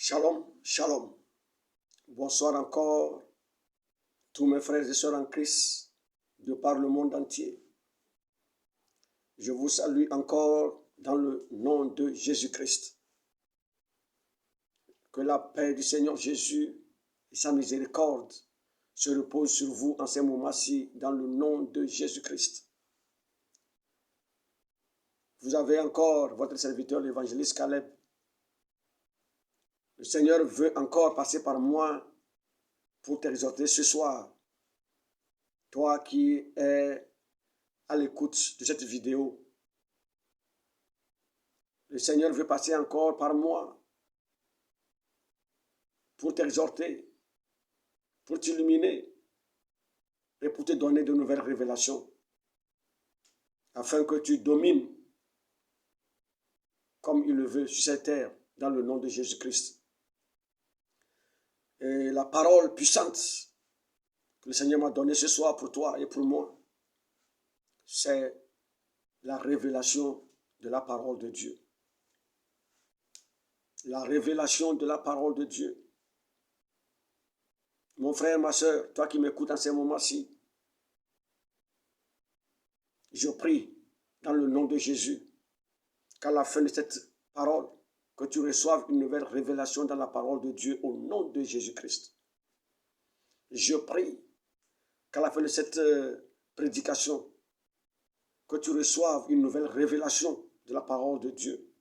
Shalom, shalom. Bonsoir encore, tous mes frères et sœurs en Christ de par le monde entier. Je vous salue encore dans le nom de Jésus-Christ. Que la paix du Seigneur Jésus et sa miséricorde se reposent sur vous en ces moments-ci dans le nom de Jésus-Christ. Vous avez encore votre serviteur, l'évangéliste Caleb. Le Seigneur veut encore passer par moi pour t'exhorter ce soir. Toi qui es à l'écoute de cette vidéo, le Seigneur veut passer encore par moi pour t'exhorter, pour t'illuminer et pour te donner de nouvelles révélations afin que tu domines comme il le veut sur cette terre dans le nom de Jésus-Christ. Et la parole puissante que le Seigneur m'a donnée ce soir pour toi et pour moi, c'est la révélation de la parole de Dieu. La révélation de la parole de Dieu. Mon frère, ma soeur, toi qui m'écoutes en ces moments-ci, je prie dans le nom de Jésus qu'à la fin de cette parole, que tu reçoives une nouvelle révélation dans la parole de Dieu au nom de Jésus-Christ. Je prie qu'à la fin de cette prédication, que tu reçoives une nouvelle révélation de la parole de Dieu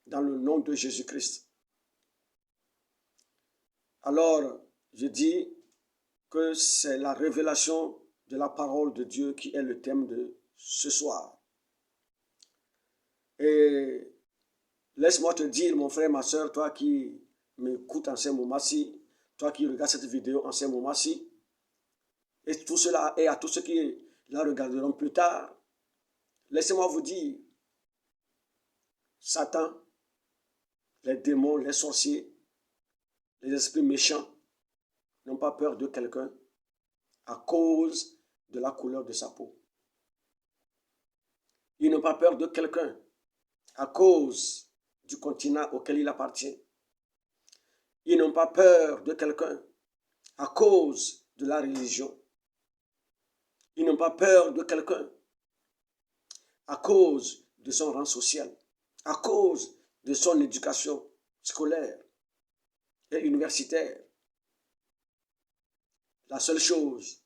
dans le nom de Jésus-Christ. Alors, je dis que c'est la révélation de la parole de Dieu qui est le thème de ce soir. Et laisse-moi te dire, mon frère, ma soeur, toi qui m'écoutes en ces moments-ci, toi qui regardes cette vidéo en ces moments-ci, et tout cela, et à tous ceux qui la regarderont plus tard, laissez-moi vous dire, Satan, les démons, les sorciers, les esprits méchants n'ont pas peur de quelqu'un à cause de la couleur de sa peau. Ils n'ont pas peur de quelqu'un à cause du continent auquel il appartient. Ils n'ont pas peur de quelqu'un à cause de la religion. Ils n'ont pas peur de quelqu'un à cause de son rang social, à cause de son éducation scolaire et universitaire. La seule chose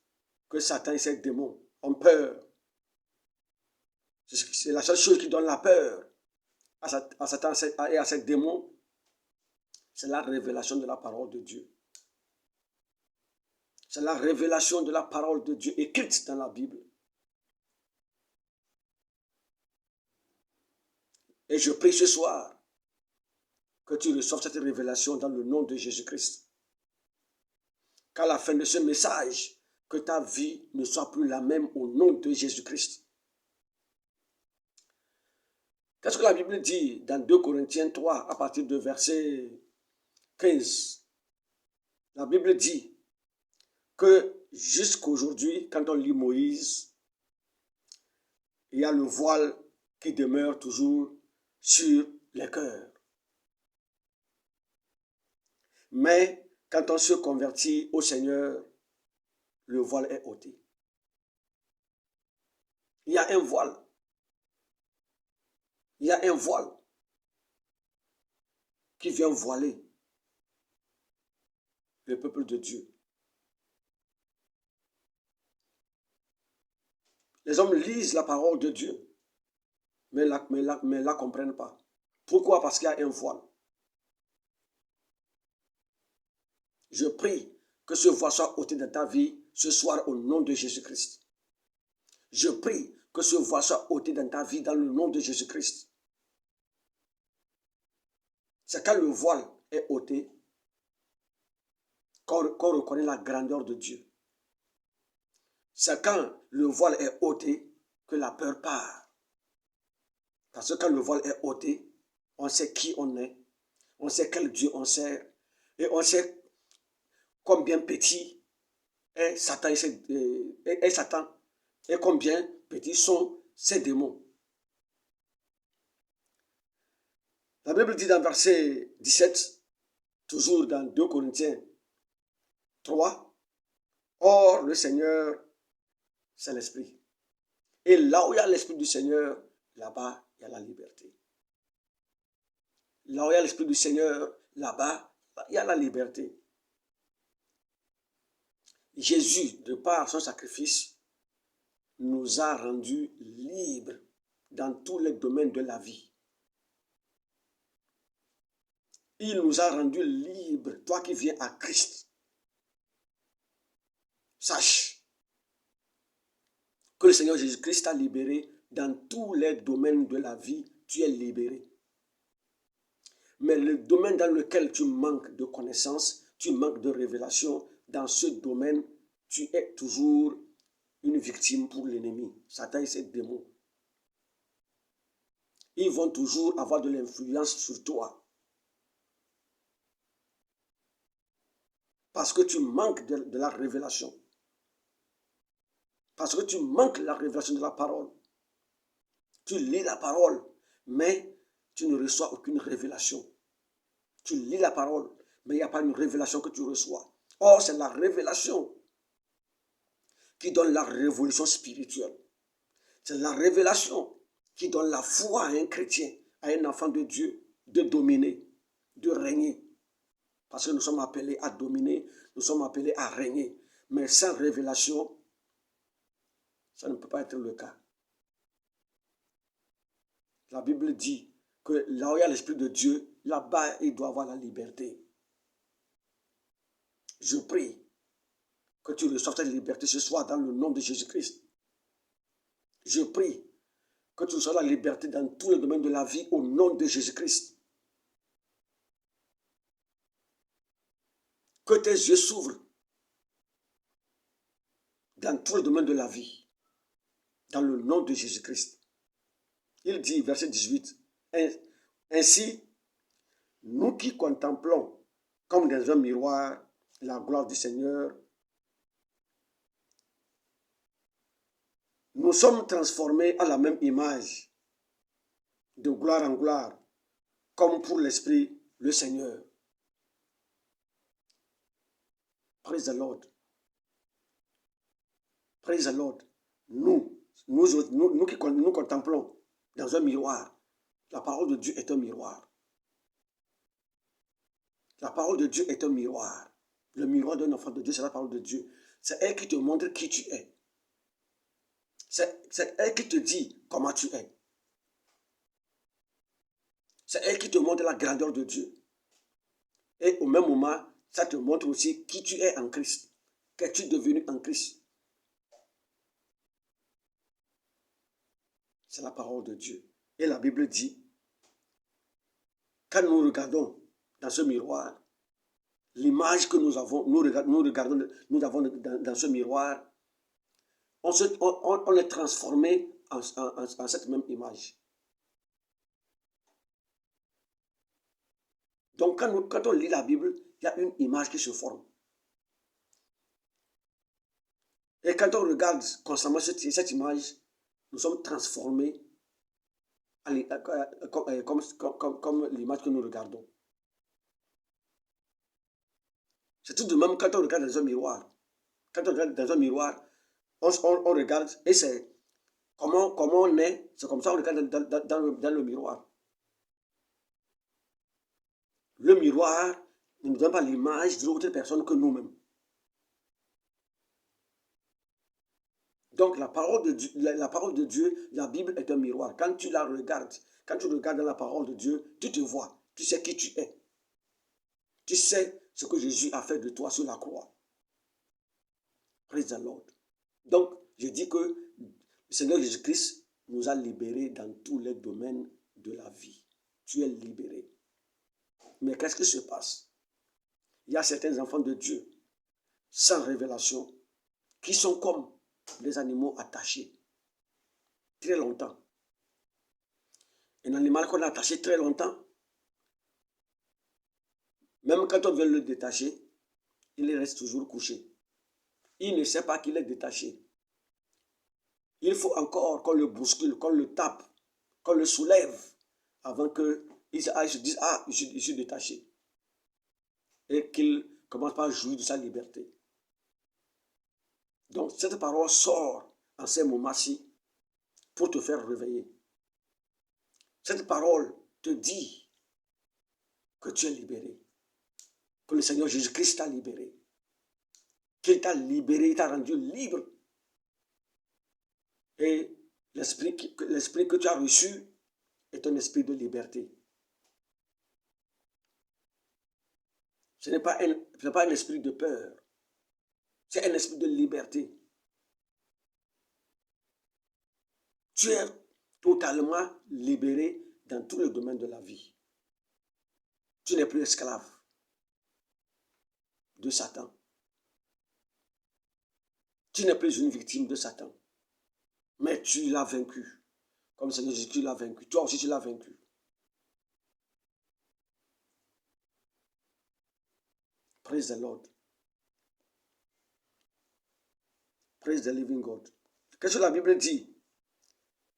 que Satan et ses démons ont peur, c'est la seule chose qui donne la peur à Satan et à ses démons, c'est la révélation de la parole de Dieu. C'est la révélation de la parole de Dieu écrite dans la Bible. Et je prie ce soir que tu reçoives cette révélation dans le nom de Jésus-Christ. Qu'à la fin de ce message, que ta vie ne soit plus la même au nom de Jésus-Christ. Qu'est-ce que la Bible dit dans 2 Corinthiens 3 à partir de verset 15? La Bible dit que jusqu'aujourd'hui, quand on lit Moïse, il y a le voile qui demeure toujours sur les cœurs. Mais quand on se convertit au Seigneur, le voile est ôté. Il y a un voile. Il y a un voile qui vient voiler le peuple de Dieu. Les hommes lisent la parole de Dieu, mais ne la comprennent pas. Pourquoi? Parce qu'il y a un voile. Je prie que ce voile soit ôté de ta vie ce soir au nom de Jésus-Christ. Je prie que ce voile soit ôté dans ta vie dans le nom de Jésus-Christ. C'est quand le voile est ôté qu'on reconnaît la grandeur de Dieu. C'est quand le voile est ôté que la peur part. Parce que quand le voile est ôté, on sait qui on est, on sait quel Dieu on sert, et on sait combien petit est Satan et combien petits sont ses démons. La Bible dit dans verset 17, Toujours dans 2 Corinthiens 3. Or, le Seigneur, c'est l'Esprit. Et là où il y a l'Esprit du Seigneur, là-bas, il y a la liberté. Là où il y a l'Esprit du Seigneur, là-bas, il y a la liberté. Jésus, de par son sacrifice, nous a rendus libres dans tous les domaines de la vie. Il nous a rendus libres, toi qui viens à Christ. Sache que le Seigneur Jésus-Christ t'a libéré dans tous les domaines de la vie, tu es libéré. Mais le domaine dans lequel tu manques de connaissances, tu manques de révélation, dans ce domaine, tu es toujours une victime pour l'ennemi. Satan et ses démons. Ils vont toujours avoir de l'influence sur toi. Parce que tu manques de la révélation. Parce que tu manques la révélation de la parole. Tu lis la parole, mais tu ne reçois aucune révélation. Tu lis la parole, mais il n'y a pas une révélation que tu reçois. Or, c'est la révélation qui donne la révolution spirituelle. C'est la révélation qui donne la foi à un chrétien, à un enfant de Dieu, de dominer, de régner. Parce que nous sommes appelés à dominer, nous sommes appelés à régner. Mais sans révélation, ça ne peut pas être le cas. La Bible dit que là où il y a l'Esprit de Dieu, là-bas, il doit avoir la liberté. Je prie que tu reçoives cette liberté ce soir dans le nom de Jésus-Christ. Je prie que tu reçoives la liberté dans tous les domaines de la vie au nom de Jésus-Christ. Que tes yeux s'ouvrent dans tous les domaines de la vie, dans le nom de Jésus-Christ. Il dit, verset 18, ainsi, nous qui contemplons comme dans un miroir la gloire du Seigneur, nous sommes transformés à la même image, de gloire en gloire, comme pour l'Esprit, le Seigneur. Praise the Lord. Praise the Lord. Nous qui nous contemplons dans un miroir, la parole de Dieu est un miroir. La parole de Dieu est un miroir. Le miroir d'un enfant de Dieu, c'est la parole de Dieu. C'est elle qui te montre qui tu es. C'est elle qui te dit comment tu es. C'est elle qui te montre la grandeur de Dieu. Et au même moment, ça te montre aussi qui tu es en Christ. Qu'es-tu devenu en Christ? C'est la parole de Dieu. Et la Bible dit, quand nous regardons dans ce miroir, l'image que nous avons, nous avons dans ce miroir, on est transformé en cette même image. Donc quand on lit la Bible, il y a une image qui se forme. Et quand on regarde constamment cette image, nous sommes transformés comme l'image que nous regardons. C'est tout de même quand on regarde dans un miroir. Quand on regarde dans un miroir, on regarde et c'est comment on est, c'est comme ça on regarde dans le miroir. Le miroir ne nous donne pas l'image d'une autre personne que nous-mêmes. Donc la parole de Dieu, la Bible est un miroir. Quand tu la regardes, quand tu regardes dans la parole de Dieu, tu te vois, tu sais qui tu es. Tu sais ce que Jésus a fait de toi sur la croix. Praise the Lord. Donc, je dis que le Seigneur Jésus-Christ nous a libérés dans tous les domaines de la vie. Tu es libéré. Mais qu'est-ce qui se passe? Il y a certains enfants de Dieu, sans révélation, qui sont comme des animaux attachés très longtemps. Un animal qu'on a attaché très longtemps, même quand on veut le détacher, il reste toujours couché. Il ne sait pas qu'il est détaché. Il faut encore qu'on le bouscule, qu'on le tape, qu'on le soulève avant qu'il se dise, ah, je suis détaché. et qu'il commence par jouir de sa liberté. Donc, cette parole sort en ces moments-ci pour te faire réveiller. Cette parole te dit que tu es libéré, que le Seigneur Jésus-Christ t'a libéré, qu'il t'a libéré, il t'a rendu libre. Et l'esprit que tu as reçu est un esprit de liberté. Ce n'est pas un esprit de peur, c'est un esprit de liberté. Tu es totalement libéré dans tous les domaines de la vie. Tu n'es plus esclave de Satan. Tu n'es plus une victime de Satan. Mais tu l'as vaincu. Comme Seigneur Jésus l'a vaincu. Toi aussi, tu l'as vaincu. Praise the Lord. Praise the living God. Qu'est-ce que la Bible dit?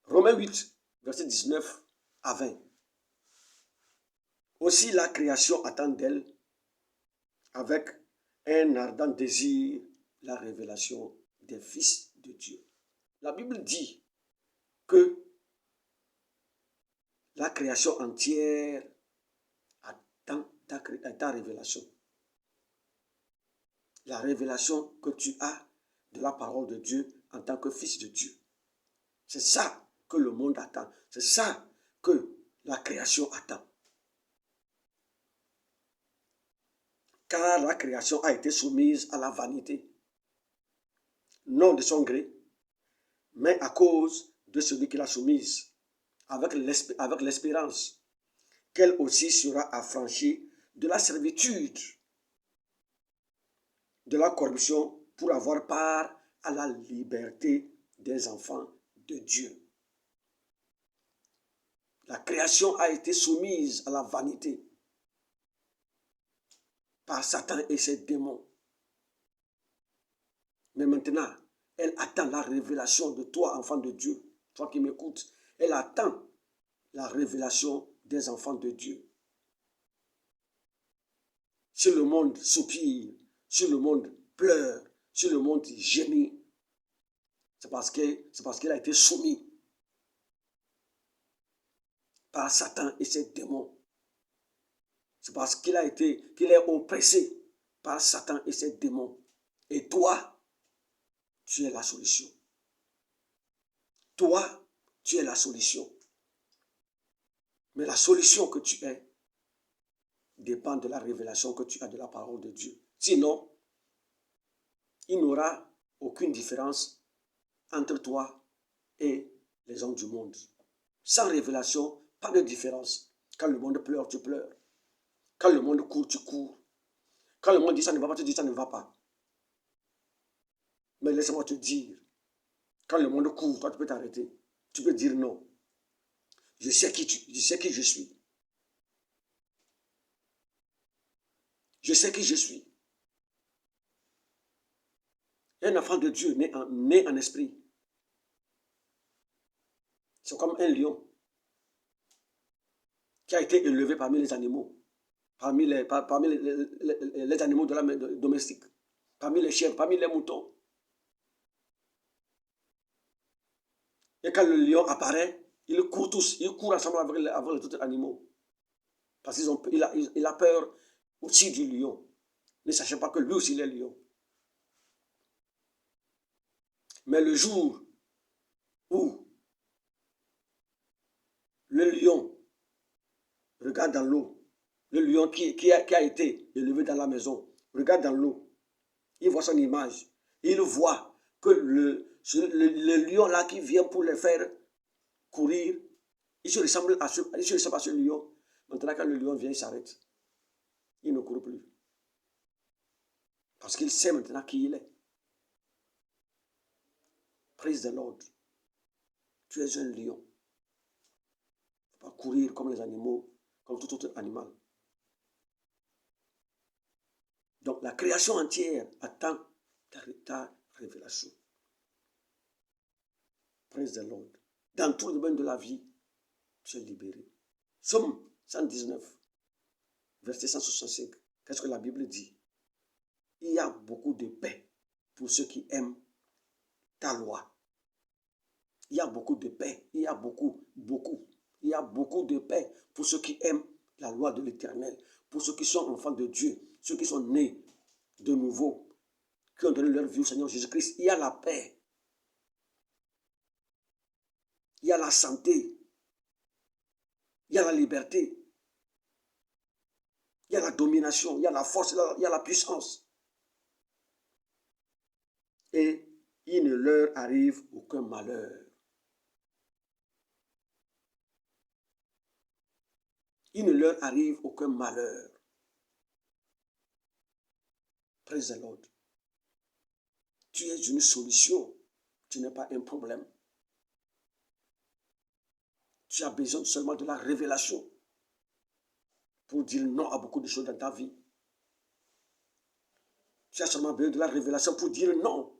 Romains 8, verset 19 à 20. Aussi la création attend d'elle avec un ardent désir la révélation des fils de Dieu. La Bible dit que la création entière attend ta révélation. La révélation que tu as de la parole de Dieu en tant que fils de Dieu. C'est ça que le monde attend. C'est ça que la création attend. Car la création a été soumise à la vanité, non de son gré, mais à cause de celui qui l'a soumise, avec l'espérance qu'elle aussi sera affranchie de la servitude, de la corruption, pour avoir part à la liberté des enfants de Dieu. La création a été soumise à la vanité par Satan et ses démons. Mais maintenant, elle attend la révélation de toi, enfant de Dieu, toi qui m'écoutes. Elle attend la révélation des enfants de Dieu. Si le monde soupire, si le monde pleure, si le monde gémit, c'est parce qu'il a été soumis par Satan et ses démons. C'est parce qu'il est oppressé par Satan et ses démons. Et toi, tu es la solution. Toi, tu es la solution. Mais la solution que tu es dépend de la révélation que tu as de la parole de Dieu. Sinon, il n'y aura aucune différence entre toi et les hommes du monde. Sans révélation, pas de différence. Quand le monde pleure, tu pleures. Quand le monde court, tu cours. Quand le monde dit ça ne va pas, tu dis ça ne va pas. Mais laisse-moi te dire, quand le monde court, toi tu peux t'arrêter. Tu peux dire non. Je sais qui je suis. Je sais qui je suis. Un enfant de Dieu né en esprit. C'est comme un lion qui a été élevé parmi les animaux, parmi les animaux de la domestique, parmi les chèvres, parmi les moutons. Et quand le lion apparaît, ils courent tous, ils courent ensemble avec les autres animaux. Parce qu'il a peur aussi du lion, ne sachant pas que lui aussi il est lion. Mais le jour où le lion regarde dans l'eau, le lion qui a été élevé dans la maison, regarde dans l'eau, il voit son image, il voit que le lion là qui vient pour le faire courir, il se ressemble à ce lion. Maintenant, quand le lion vient, il s'arrête. Il ne court plus. Parce qu'il sait maintenant qui il est. Praise the Lord. Tu es un lion. Il ne faut pas courir comme les animaux, comme tout autre animal. Donc la création entière attend ta révélation. Praise the Lord. Dans tout le domaine de la vie, tu es libéré. Somme 119, verset 165. Qu'est-ce que la Bible dit? Il y a beaucoup de paix pour ceux qui aiment ta loi. Il y a beaucoup de paix. Il y a beaucoup. Il y a beaucoup de paix pour ceux qui aiment la loi de l'Éternel. Pour ceux qui sont enfants de Dieu. Ceux qui sont nés de nouveau. Qui ont donné leur vie au Seigneur Jésus-Christ. Il y a la paix. Il y a la santé. Il y a la liberté. Il y a la domination. Il y a la force. Il y a la puissance. Et il ne leur arrive aucun malheur. Il ne leur arrive aucun malheur. Praise the Lord. Tu es une solution. Tu n'es pas un problème. Tu as besoin seulement de la révélation pour dire non à beaucoup de choses dans ta vie. Tu as seulement besoin de la révélation pour dire non.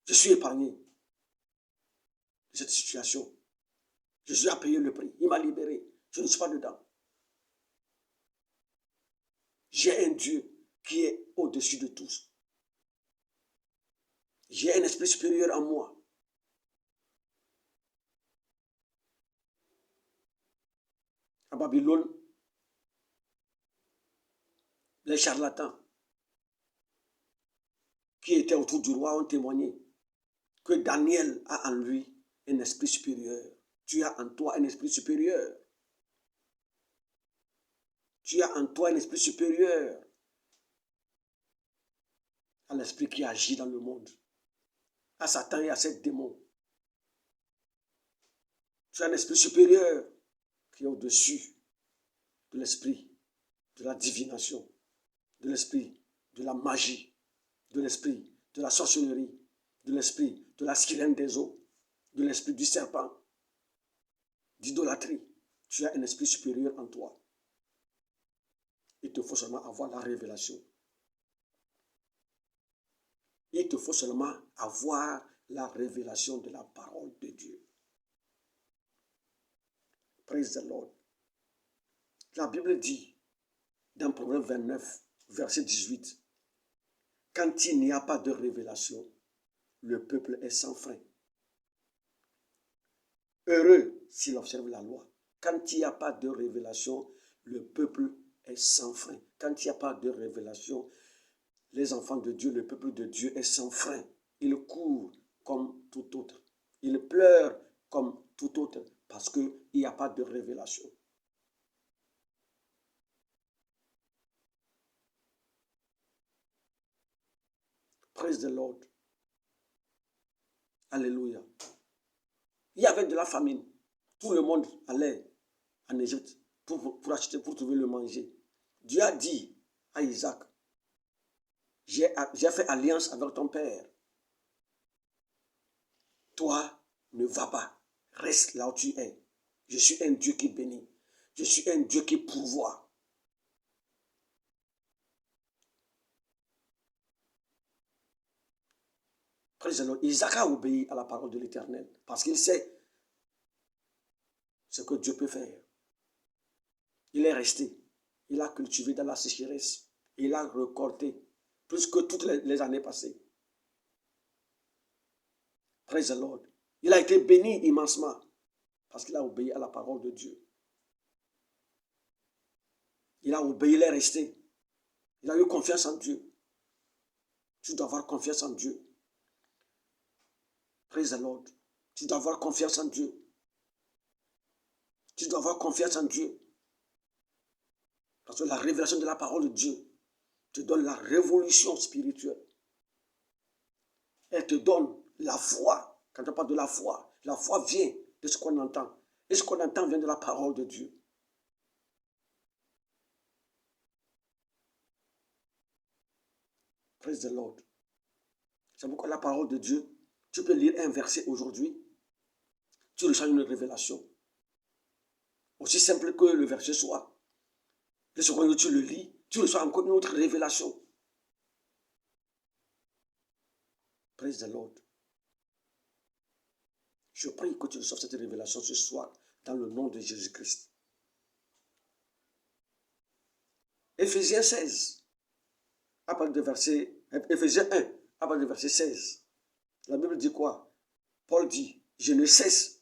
Je suis épargné de cette situation. Jésus a payé le prix. Il m'a libéré. Je ne suis pas dedans. J'ai un Dieu qui est au-dessus de tous. J'ai un esprit supérieur en moi. À Babylone, les charlatans qui étaient autour du roi ont témoigné que Daniel a en lui un esprit supérieur. Tu as en toi un esprit supérieur. Tu as en toi un esprit supérieur à l'esprit qui agit dans le monde, à Satan et à ses démons. Tu as un esprit supérieur qui est au-dessus de l'esprit de la divination, de l'esprit de la magie, de l'esprit de la sorcellerie, de l'esprit de la sirène des eaux, de l'esprit du serpent, d'idolâtrie. Tu as un esprit supérieur en toi. Il te faut seulement avoir la révélation. Il te faut seulement avoir la révélation de la parole de Dieu. Praise the Lord. La Bible dit dans Proverbe 29, verset 18, quand il n'y a pas de révélation, le peuple est sans frein. Heureux s'il observe la loi. Quand il n'y a pas de révélation, le peuple est sans frein. Quand il n'y a pas de révélation, les enfants de Dieu, le peuple de Dieu est sans frein. Il court comme tout autre. Il pleure comme tout autre parce qu'il n'y a pas de révélation. Praise the Lord. Alléluia. Il y avait de la famine. Tout le monde allait en Égypte pour acheter, pour trouver le manger. Dieu a dit à Isaac, j'ai fait alliance avec ton père. Toi, ne va pas. Reste là où tu es. Je suis un Dieu qui bénit. Je suis un Dieu qui pourvoit. Isaac a obéi à la parole de l'Éternel parce qu'il sait ce que Dieu peut faire. Il est resté. Il a cultivé dans la sécheresse. Il a récolté plus que toutes les années passées. Praise the Lord. Il a été béni immensement parce qu'il a obéi à la parole de Dieu. Il a obéi, il est resté. Il a eu confiance en Dieu. Tu dois avoir confiance en Dieu. Praise the Lord. Tu dois avoir confiance en Dieu. Tu dois avoir confiance en Dieu. Parce que la révélation de la parole de Dieu te donne la révolution spirituelle. Elle te donne la foi. Quand on parle de la foi vient de ce qu'on entend. Et ce qu'on entend vient de la parole de Dieu. Praise the Lord. C'est pourquoi la parole de Dieu, tu peux lire un verset aujourd'hui, tu reçois une révélation. Aussi simple que le verset soit. Le second jour, tu le lis, tu reçois encore une autre révélation. Praise the Lord. Je prie que tu reçoives cette révélation ce soir dans le nom de Jésus-Christ. Éphésiens 16, à partir de verset, Éphésiens 1, à partir de verset 16. La Bible dit quoi? Paul dit, je ne cesse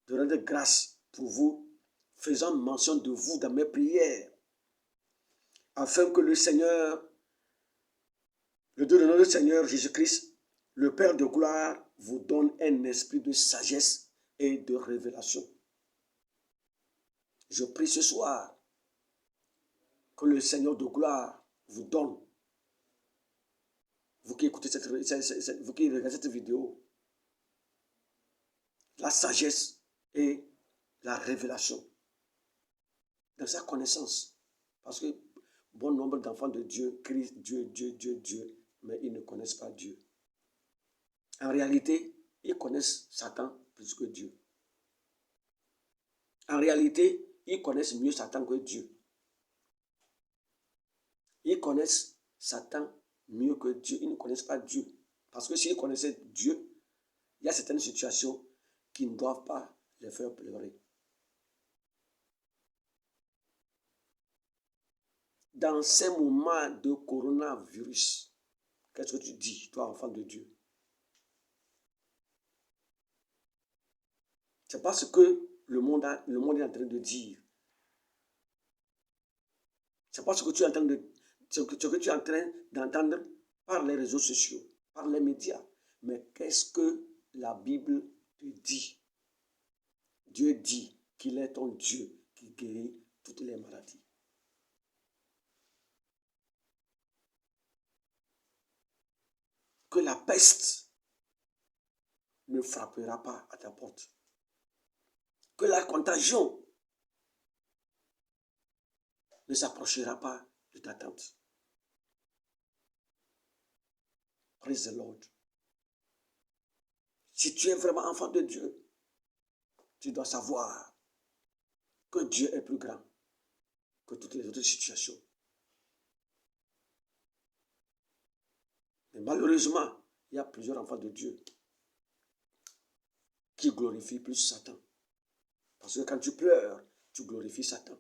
de rendre grâce pour vous, faisant mention de vous dans mes prières, afin que le Seigneur, le Dieu de notre Seigneur Jésus-Christ, le Père de gloire, vous donne un esprit de sagesse et de révélation. Je prie ce soir que le Seigneur de gloire vous donne, vous qui écoutez vous qui regardez cette vidéo, la sagesse et la révélation dans sa connaissance. Parce que bon nombre d'enfants de Dieu crient Dieu, Dieu, Dieu, Dieu, mais ils ne connaissent pas Dieu. En réalité, ils connaissent Satan plus que Dieu. En réalité, ils connaissent mieux Satan que Dieu. Ils connaissent Satan mieux que Dieu. Ils ne connaissent pas Dieu. Parce que s'ils connaissaient Dieu, il y a certaines situations qui ne doivent pas les faire pleurer. Dans ces moments de coronavirus, qu'est-ce que tu dis, toi, enfant de Dieu? C'est pas ce que le monde est en train de dire. C'est pas ce que tu es en train de, ce que tu es en train d'entendre par les réseaux sociaux, par les médias. Mais qu'est-ce que la Bible te dit? Dieu dit qu'il est ton Dieu qui guérit toutes les maladies. Que la peste ne frappera pas à ta porte. Que la contagion ne s'approchera pas de ta tente. Praise the Lord. Si tu es vraiment enfant de Dieu, tu dois savoir que Dieu est plus grand que toutes les autres situations. Mais malheureusement, il y a plusieurs enfants de Dieu qui glorifient plus Satan. Parce que quand tu pleures, tu glorifies Satan.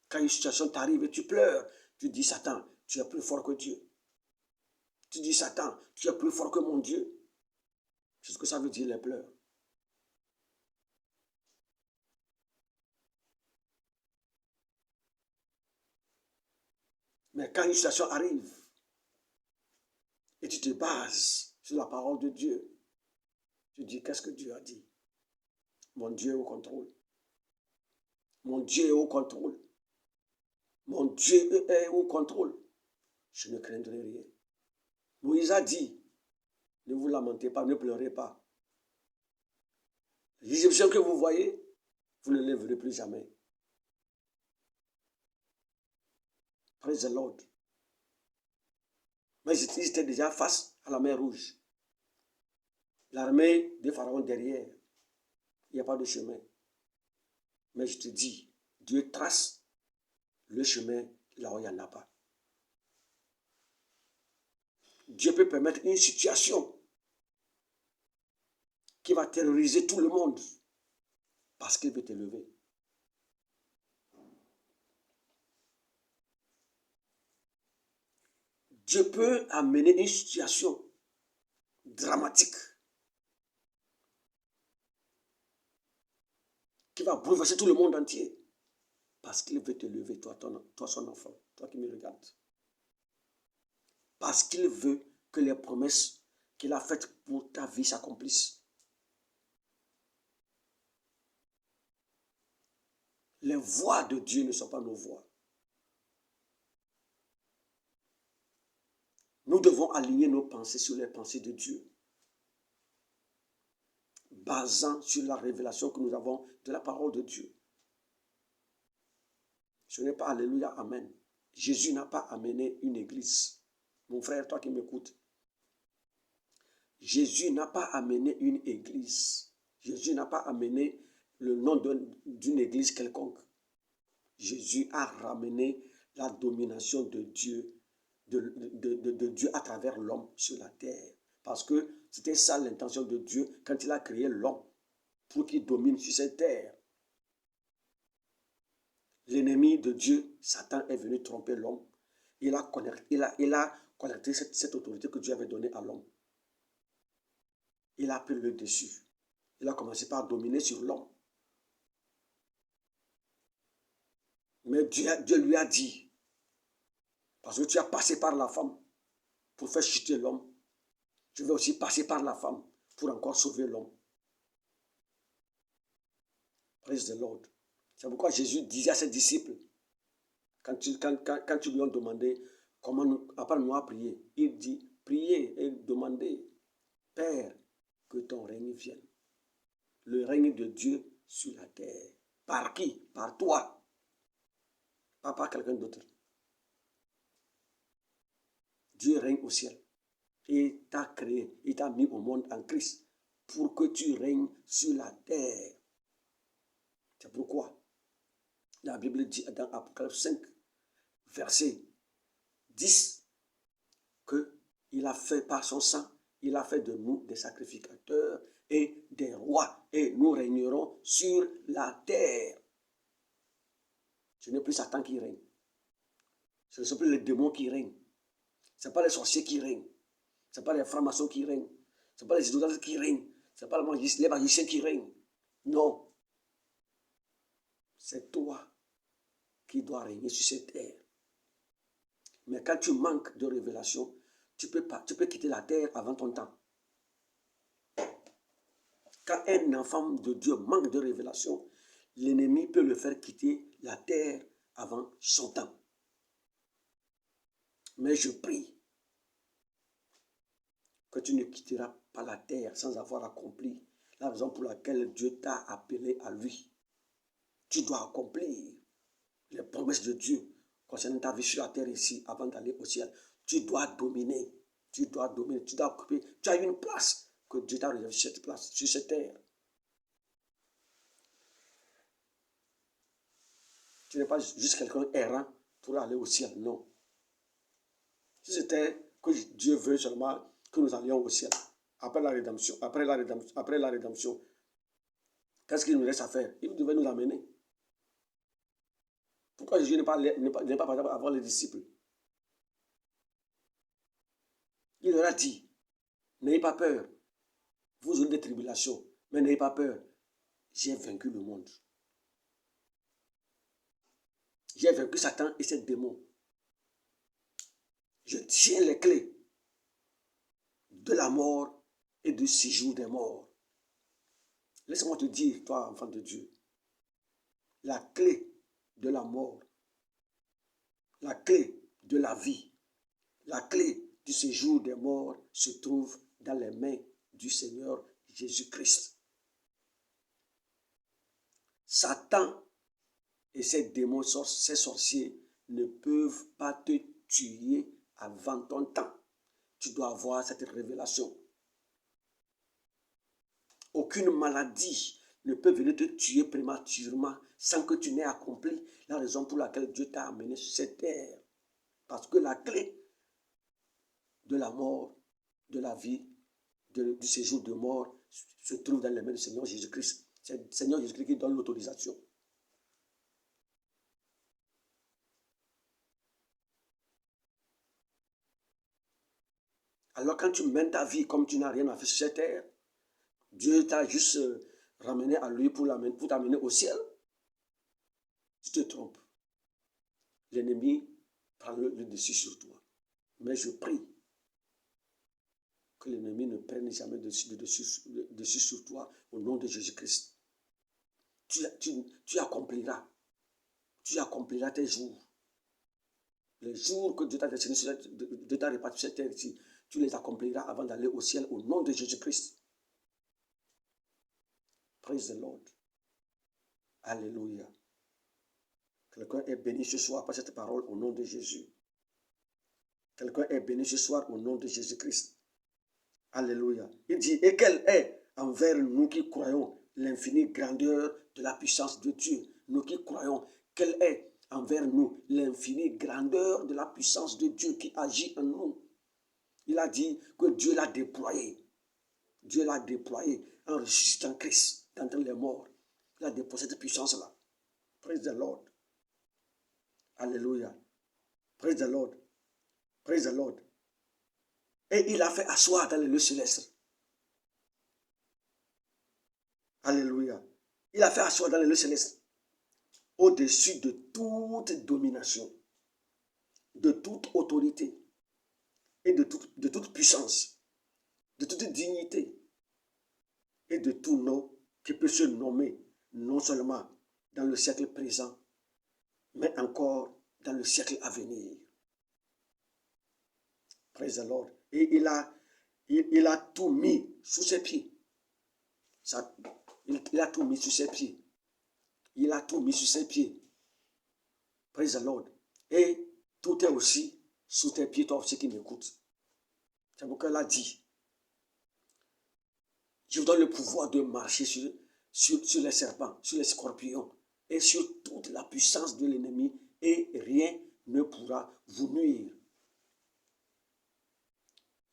Quand une situation t'arrive et tu pleures, tu dis Satan, tu es plus fort que Dieu. Tu dis Satan, tu es plus fort que mon Dieu. C'est ce que ça veut dire les pleurs. Mais quand une situation arrive et tu te bases sur la parole de Dieu, tu dis qu'est-ce que Dieu a dit? Mon Dieu est au contrôle. Mon Dieu est au contrôle. Mon Dieu est au contrôle. Je ne craindrai rien. Moïse a dit, ne vous lamentez pas, ne pleurez pas. Les Égyptiens que vous voyez, vous ne les verrez plus jamais. Praise the Lord. Mais ils étaient déjà face à la mer Rouge. L'armée de Pharaon derrière. Il n'y a pas de chemin. Mais je te dis, Dieu trace le chemin là où il n'y en a pas. Dieu peut permettre une situation qui va terroriser tout le monde parce qu'il veut t'élever. Dieu peut amener une situation dramatique qui va bouleverser tout le monde entier parce qu'il veut t'élever, toi son enfant, toi qui me regardes. Parce qu'il veut que les promesses qu'il a faites pour ta vie s'accomplissent. Les voies de Dieu ne sont pas nos voies. Nous devons aligner nos pensées sur les pensées de Dieu, basant sur la révélation que nous avons de la parole de Dieu. Ce n'est pas alléluia, amen. Jésus n'a pas amené une église. Mon frère, toi qui m'écoutes, Jésus n'a pas amené une église. Jésus n'a pas amené le nom d'une église quelconque. Jésus a ramené la domination de Dieu, de Dieu à travers l'homme sur la terre. Parce que c'était ça l'intention de Dieu quand il a créé l'homme, pour qu'il domine sur cette terre. l'ennemi de Dieu, Satan, est venu tromper l'homme. Il a connecté cette autorité que Dieu avait donnée à l'homme. Il a pris le dessus. Il a commencé par dominer sur l'homme. Mais Dieu lui a dit, parce que tu as passé par la femme pour faire chuter l'homme, je vais aussi passer par la femme pour encore sauver l'homme. Praise the Lord. C'est pourquoi Jésus disait à ses disciples, quand ils lui ont demandé comment apprends-nous à prier, il dit, priez et demandez, Père, que ton règne vienne. Le règne de Dieu sur la terre. Par qui? Par toi. Pas par quelqu'un d'autre. Dieu règne au ciel. Et t'a créé, il t'a mis au monde en Christ pour que tu règnes sur la terre. C'est pourquoi la Bible dit dans Apocalypse 5, verset 10, qu'il a fait par son sang, il a fait de nous des sacrificateurs et des rois, et nous régnerons sur la terre. Ce n'est plus Satan qui règne. Ce ne sont plus les démons qui règnent. Ce n'est pas les sorciers qui règnent. Ce n'est pas les francs-maçons qui règnent. Ce n'est pas les idolâtres qui règnent. Ce n'est pas les magiciens qui règnent. Non. C'est toi qui dois régner sur cette terre. Mais quand tu manques de révélation, tu peux quitter la terre avant ton temps. Quand un enfant de Dieu manque de révélation, l'ennemi peut le faire quitter la terre avant son temps. Mais je prie que tu ne quitteras pas la terre sans avoir accompli la raison pour laquelle Dieu t'a appelé à lui. Tu dois accomplir les promesses de Dieu concernant ta vie sur la terre ici avant d'aller au ciel. Tu dois dominer. Tu dois dominer. Tu dois occuper. Tu as une place que Dieu t'a réservée sur cette place, sur cette terre. Tu n'es pas juste quelqu'un errant pour aller au ciel. Non. Si c'était que Dieu veut seulement que nous allions au ciel, après la rédemption, qu'est-ce qu'il nous reste à faire? Il devait nous amener. Pourquoi Jésus n'est pas par exemple avant les disciples? Il leur a dit, n'ayez pas peur, vous aurez des tribulations, mais n'ayez pas peur, j'ai vaincu le monde. J'ai vaincu Satan et ses démons. Je tiens les clés de la mort et du séjour des morts. Laisse-moi te dire, toi, enfant de Dieu, la clé de la mort, la clé de la vie, la clé du séjour des morts se trouve dans les mains du Seigneur Jésus-Christ. Satan et ses démons, ses sorciers ne peuvent pas te tuer avant ton temps. Tu dois avoir cette révélation. Aucune maladie ne peut venir te tuer prématurément sans que tu n'aies accompli la raison pour laquelle Dieu t'a amené sur cette terre. Parce que la clé de la mort, de la vie, du séjour de mort se trouve dans les mains du Seigneur Jésus-Christ. C'est le Seigneur Jésus-Christ qui donne l'autorisation. Alors quand tu mènes ta vie comme tu n'as rien à faire sur cette terre, Dieu t'a juste ramené à lui pour t'amener au ciel. Tu te trompes. L'ennemi prend le dessus sur toi. Mais je prie que l'ennemi ne prenne jamais dessus sur toi au nom de Jésus-Christ. Tu accompliras. Tu accompliras tes jours. Les jours que Dieu t'a destinés, Dieu t'a réparti sur cette terre ici, tu les accompliras avant d'aller au ciel au nom de Jésus-Christ. Praise the Lord. Alléluia. Quelqu'un est béni ce soir par cette parole au nom de Jésus. Quelqu'un est béni ce soir au nom de Jésus-Christ. Alléluia. Il dit, et quelle est envers nous qui croyons l'infinie grandeur de la puissance de Dieu. Nous qui croyons, quelle est envers nous l'infinie grandeur de la puissance de Dieu qui agit en nous. Il a dit que Dieu l'a déployé. Dieu l'a déployé en ressuscitant Christ d'entre les morts. Il a déployé cette puissance-là. Praise the Lord. Alléluia. Praise the Lord. Praise the Lord. Et il a fait asseoir dans les lieux célestes. Alléluia. Il a fait asseoir dans les lieux célestes. Au-dessus de toute domination, de toute autorité et de toute puissance, de toute dignité et de tout nom qui peut se nommer non seulement dans le siècle présent, mais encore dans le siècle à venir. Praise the Lord. Et il a tout mis sous ses pieds. Il a tout mis sous ses pieds. Il a tout mis sous ses pieds. Praise the Lord. Et tout est aussi sous tes pieds, toi aussi qui m'écoutes. C'est pourquoi il a dit, je vous donne le pouvoir de marcher sur les serpents, sur les scorpions et sur toute la puissance de l'ennemi et rien ne pourra vous nuire.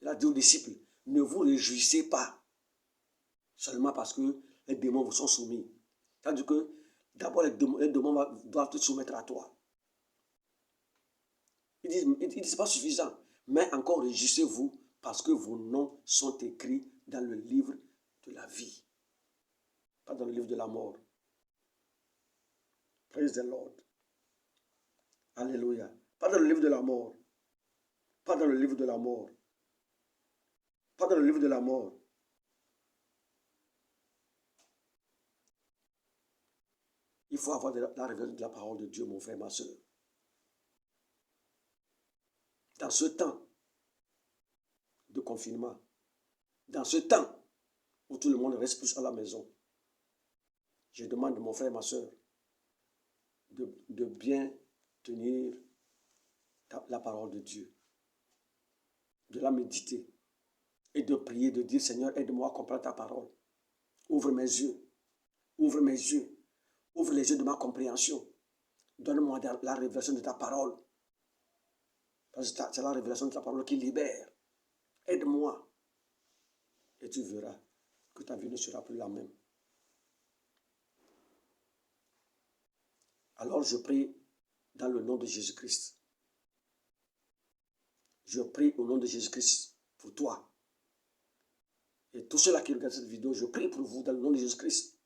Il a dit aux disciples, ne vous réjouissez pas seulement parce que les démons vous sont soumis. C'est-à-dire que d'abord les démons doivent te soumettre à toi. Ils disent pas suffisant, mais encore réjouissez-vous parce que vos noms sont écrits dans le livre de la vie, pas dans le livre de la mort. Praise the Lord. Alléluia. Pas dans le livre de la mort. Pas dans le livre de la mort. Pas dans le livre de la mort. Il faut avoir la révélation de la parole de Dieu, mon frère, ma soeur. Dans ce temps de confinement, dans ce temps où tout le monde reste plus à la maison, je demande à mon frère et ma soeur de bien tenir la parole de Dieu, de la méditer et de prier, de dire, Seigneur, aide-moi à comprendre ta parole. Ouvre mes yeux, ouvre mes yeux, ouvre les yeux de ma compréhension. Donne-moi la révélation de ta parole. Parce que c'est la révélation de ta parole qui libère. Aide-moi. Et tu verras que ta vie ne sera plus la même. Alors je prie dans le nom de Jésus-Christ. Je prie au nom de Jésus-Christ pour toi. Et tous ceux-là qui regardent cette vidéo, je prie pour vous dans le nom de Jésus-Christ.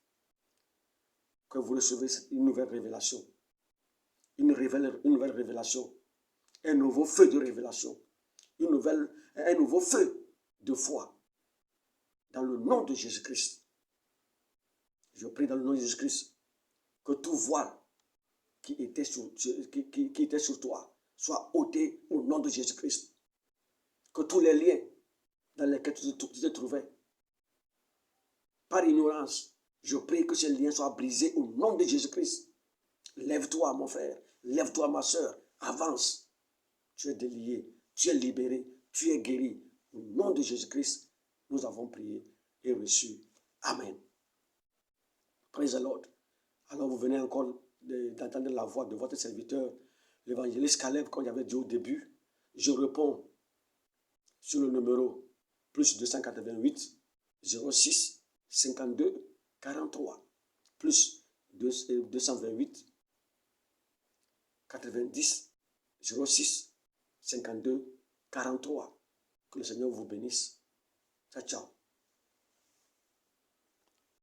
Que vous recevez une nouvelle révélation. Une nouvelle révélation. Un nouveau feu de révélation. Un nouveau feu de foi. Dans le nom de Jésus-Christ. Je prie dans le nom de Jésus-Christ que tout voile qui était sur toi soit ôté au nom de Jésus-Christ. Que tous les liens dans lesquels tu te trouvais, par ignorance, je prie que ces liens soient brisés au nom de Jésus-Christ. Lève-toi, mon frère. Lève-toi, ma soeur. Avance. Tu es délié. Tu es libéré. Tu es guéri. Au nom de Jésus-Christ, nous avons prié et reçu. Amen. Praise the Lord. Alors vous venez encore d'entendre la voix de votre serviteur, l'évangéliste Caleb, comme j'avais dit au début. Je réponds sur le numéro plus 288 06 52 43 plus 228 90 06 52 43. Que le Seigneur vous bénisse. Ciao, ciao.